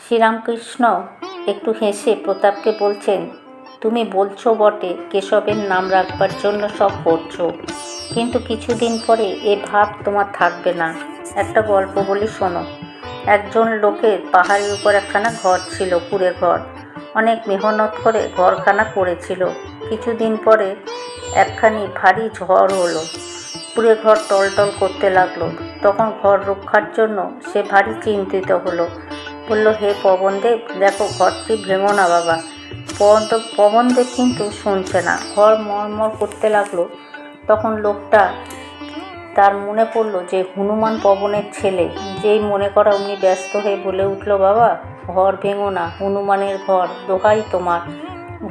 শ্রীরামকৃষ্ণ একটু হেসে প্রতাপকে বলছেন, তুমি বলছো বটে কেশবের নাম রাখবার জন্য সব করছো, কিন্তু কিছুদিন পরে এ ভাব তোমার থাকবে না। একটা গল্প বলি শোনো। একজন লোকের পাহাড়ের উপর একখানা ঘর ছিল, কুঁড়ে ঘর। অনেক মেহনত করে ঘরখানা করেছিল। কিছুদিন পরে একখানি ভারী ঝড় হলো। কুঁড়ে ঘর টলটল করতে লাগলো। তখন ঘর রক্ষার জন্য সে ভারী চিন্তিত হলো। বলল, হে পবনদেব, দেখো ঘরটি ভেঙো না বাবা। পবনদেব কিন্তু শুনছে না। ঘর মরমর করতে লাগলো। তখন লোকটা তার মনে পড়লো যে হনুমান পবনের ছেলে। যেই মনে করা উনি ব্যস্ত হয়ে বলে উঠল, বাবা ঘর ভেঙো না, হনুমানের ঘর, দোহাই তোমার।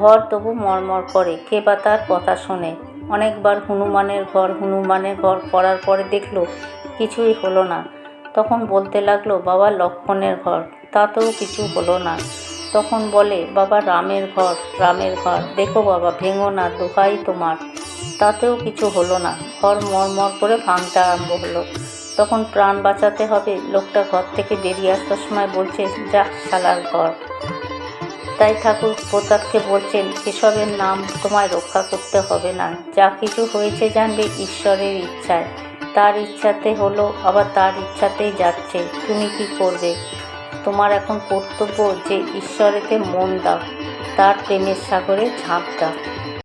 ঘর তবু মরমর করে, কে বা তার কথা শোনে। অনেকবার হনুমানের ঘর করার পরে দেখলো কিছুই হলো না। তখন বলতে লাগলো, বাবা লক্ষ্মণের ঘর, তাতেও কিছু হলো না। তখন বলে, বাবা রামের ঘর, দেখো বাবা ভেঙো না, দোহাই তোমার। তাতেও কিছু হলো না। ঘর মরমর করে ভাঙতে আরম্ভ হলো। তখন প্রাণ বাঁচাতে হবে, লোকটা ঘর থেকে বেরিয়ে আসবার সময় বলছে, যা শালার ঘর। তাই ঠাকুর প্রতাপকে বলছেন, কেশবের নাম তোমায় রক্ষা করতে হবে না। যা কিছু হয়েছে জানবে ঈশ্বরের ইচ্ছায়। তার ইচ্ছাতে হলো, আবার তার ইচ্ছাতেই যাচ্ছে। তুমি কি করবে? তোমার এখন কর্তব্য যে ঈশ্বরেতে মন দাও, তার প্রেমের সাগরে ঝাঁপ দাও।